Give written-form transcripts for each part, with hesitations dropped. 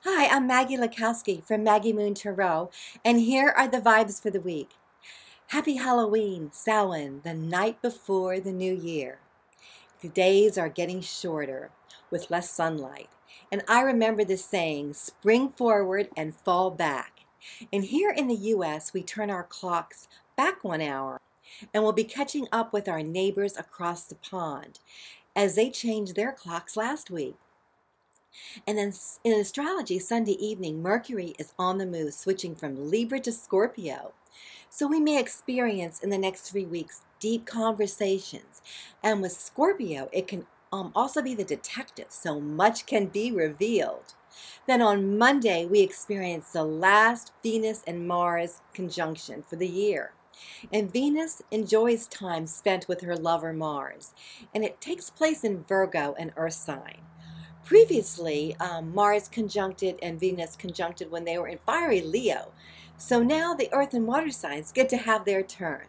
Hi, I'm Maggie Lakowski from Maggie Moon Tarot, and here are the vibes for the week. Happy Halloween, Samhain, the night before the new year. The days are getting shorter with less sunlight, and I remember the saying, spring forward and fall back. And here in the U.S., we turn our clocks back 1 hour, and we'll be catching up with our neighbors across the pond as they changed their clocks last week. And then in astrology, Sunday evening, Mercury is on the move, switching from Libra to Scorpio. So we may experience in the next 3 weeks deep conversations. And with Scorpio, it can also be the detective, so much can be revealed. Then on Monday, we experience the last Venus and Mars conjunction for the year. And Venus enjoys time spent with her lover Mars, and it takes place in Virgo, an earth sign. Previously, Mars conjuncted and Venus conjuncted when they were in fiery Leo. So now the earth and water signs get to have their turn.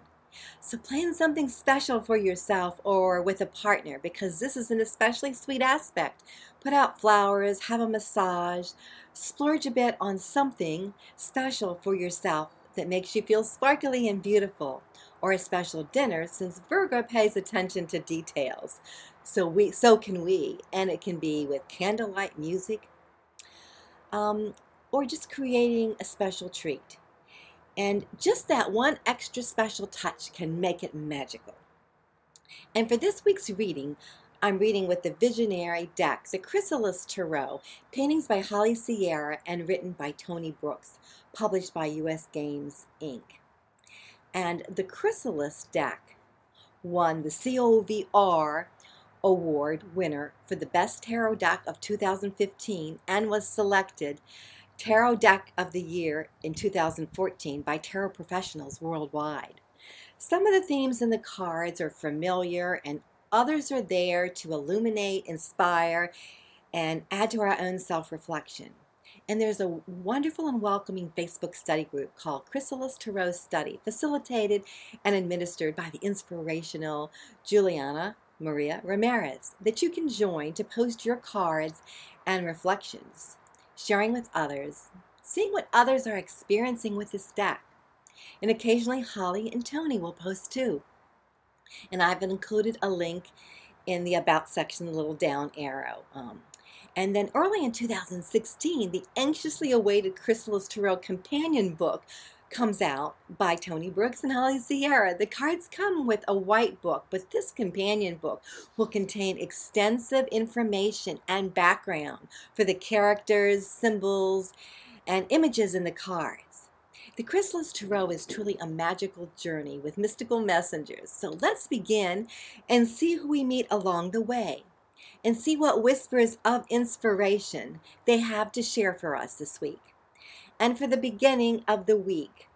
So plan something special for yourself or with a partner, because this is an especially sweet aspect. Put out flowers, have a massage, splurge a bit on something special for yourself that makes you feel sparkly and beautiful, or a special dinner, since Virgo pays attention to details. So can we, and it can be with candlelight music, or just creating a special treat. And just that one extra special touch can make it magical. And for this week's reading, I'm reading with the Visionary deck, the Chrysalis Tarot, paintings by Holly Sierra and written by Tony Brooks, published by US Games, Inc. And the Chrysalis deck won the COVR Award winner for the Best Tarot Deck of 2015 and was selected Tarot Deck of the Year in 2014 by tarot professionals worldwide. Some of the themes in the cards are familiar, and others are there to illuminate, inspire, and add to our own self-reflection. And there's a wonderful and welcoming Facebook study group called Chrysalis Tarot Study, facilitated and administered by the inspirational Juliana Maria Ramirez, that you can join to post your cards and reflections, sharing with others, seeing what others are experiencing with this deck. And occasionally Holly and Tony will post too. And I've included a link in the About section, the little down arrow. And then early in 2016, the anxiously awaited Chrysalis Tarot Companion book comes out by Tony Brooks and Holly Sierra. The cards come with a white book, but this companion book will contain extensive information and background for the characters, symbols, and images in the cards. The Chrysalis Tarot is truly a magical journey with mystical messengers. So let's begin and see who we meet along the way, and see what whispers of inspiration they have to share for us this week. And for the beginning of the week,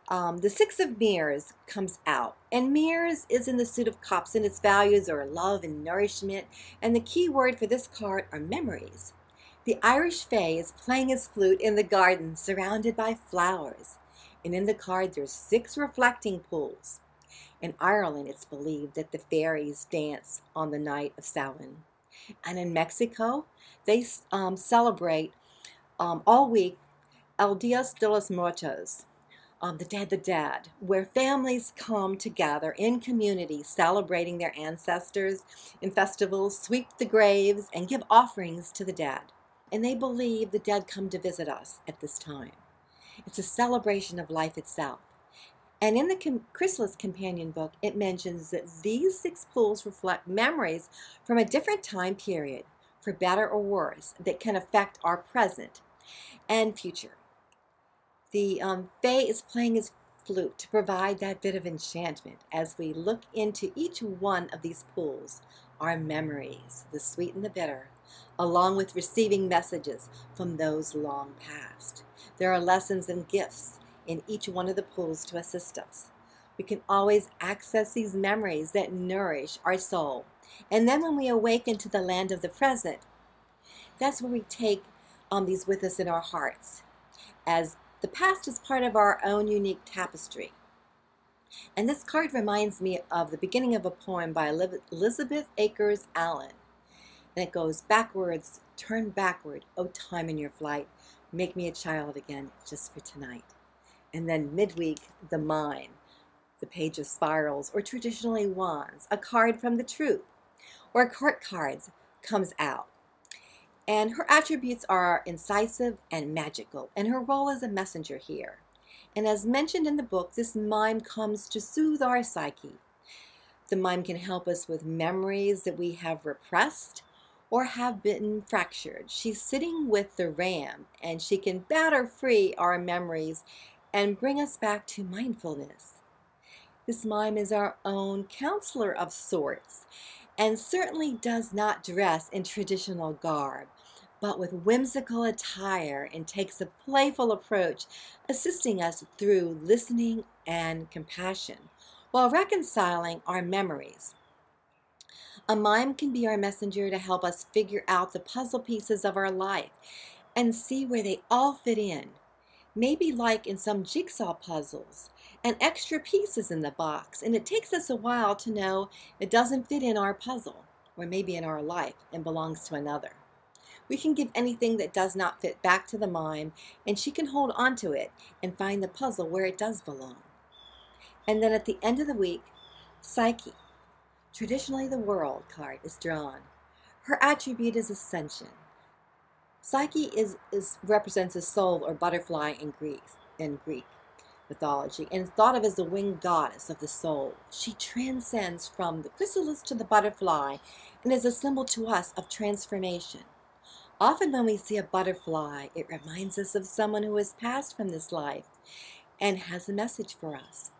the Six of Mirrors comes out. And mirrors is in the suit of cups, and its values are love and nourishment. And the key word for this card are memories. The Irish Fae is playing his flute in the garden, surrounded by flowers. And in the card, there's 6 reflecting pools. In Ireland, it's believed that the fairies dance on the night of Samhain. And in Mexico, they celebrate all week El Dios de los Muertos, the dead, where families come together in community celebrating their ancestors in festivals, sweep the graves, and give offerings to the dead. And they believe the dead come to visit us at this time. It's a celebration of life itself. And in the Chrysalis Companion book, it mentions that these 6 pools reflect memories from a different time period, for better or worse, that can affect our present and future. The Fae is playing his flute to provide that bit of enchantment as we look into each one of these pools, our memories, the sweet and the bitter, along with receiving messages from those long past. There are lessons and gifts in each one of the pools to assist us. We can always access these memories that nourish our soul. And then when we awaken to the land of the present, that's where we take these with us in our hearts, as the past is part of our own unique tapestry. And this card reminds me of the beginning of a poem by Elizabeth Akers Allen. And it goes backwards, turn backward, oh time in your flight, make me a child again just for tonight. And then midweek, the mime, the page of spirals, or traditionally wands, a card from the truth, or court cards comes out. And her attributes are incisive and magical, and her role as a messenger here. And as mentioned in the book, this mime comes to soothe our psyche. The mime can help us with memories that we have repressed or have been fractured. She's sitting with the ram, and she can batter free our memories and bring us back to mindfulness. This mime is our own counselor of sorts, and certainly does not dress in traditional garb, but with whimsical attire, and takes a playful approach, assisting us through listening and compassion, while reconciling our memories. A mime can be our messenger to help us figure out the puzzle pieces of our life and see where they all fit in. Maybe like in some jigsaw puzzles, and extra pieces in the box, and it takes us a while to know it doesn't fit in our puzzle, or maybe in our life, and belongs to another. We can give anything that does not fit back to the mime, and she can hold on to it and find the puzzle where it does belong. And then at the end of the week, Psyche, traditionally the World card, is drawn. Her attribute is ascension. Psyche represents a soul or butterfly in Greek mythology, and is thought of as the winged goddess of the soul. She transcends from the chrysalis to the butterfly and is a symbol to us of transformation. Often when we see a butterfly, it reminds us of someone who has passed from this life and has a message for us.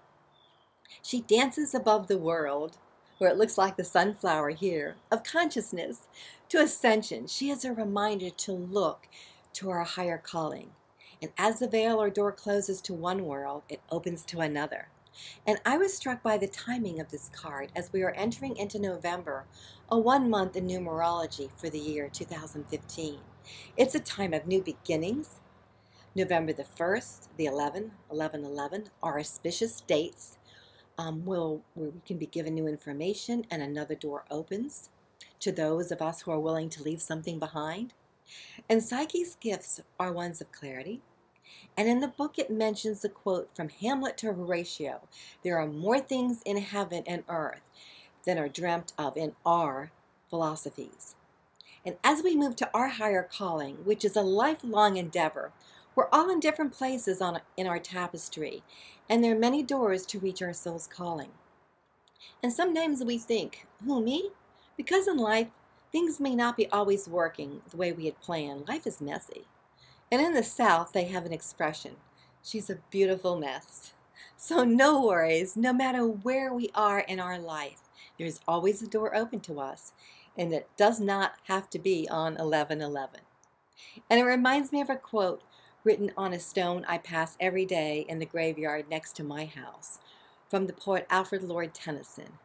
She dances above the world, where it looks like the sunflower here, of consciousness, to ascension. She is a reminder to look to our higher calling. And as the veil or door closes to one world, it opens to another. And I was struck by the timing of this card as we are entering into November, a 1 month in numerology for the year 2015. It's a time of new beginnings. November the 1st, the 11th, 11/11 are auspicious dates where we can be given new information and another door opens to those of us who are willing to leave something behind. And Psyche's gifts are ones of clarity. And in the book it mentions the quote from Hamlet to Horatio, "There are more things in heaven and earth than are dreamt of in our philosophies." And as we move to our higher calling, which is a lifelong endeavor, we're all in different places in our tapestry, and there are many doors to reach our soul's calling. And sometimes we think, who, me? Because in life, things may not be always working the way we had planned. Life is messy. And in the South, they have an expression, she's a beautiful mess. So no worries, no matter where we are in our life, there's always a door open to us, and it does not have to be on 11/11. And it reminds me of a quote written on a stone I pass every day in the graveyard next to my house, from the poet Alfred Lord Tennyson.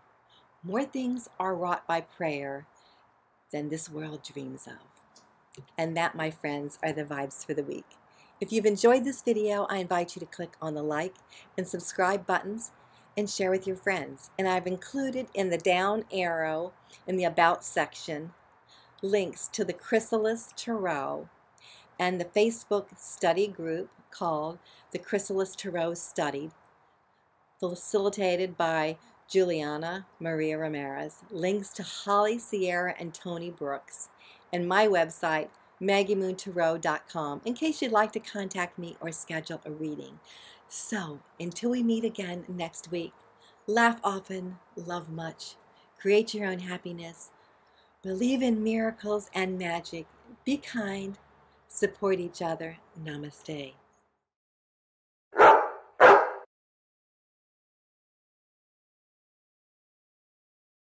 "More things are wrought by prayer than this world dreams of." And that, my friends, are the vibes for the week. If you've enjoyed this video, I invite you to click on the like and subscribe buttons and share with your friends. And I've included in the down arrow in the About section links to the Chrysalis Tarot and the Facebook study group called the Chrysalis Tarot Study, facilitated by Juliana Maria Ramirez, links to Holly Sierra and Tony Brooks, and my website, maggiemoontarot.com, in case you'd like to contact me or schedule a reading. So, until we meet again next week, laugh often, love much, create your own happiness, believe in miracles and magic, be kind, support each other. Namaste.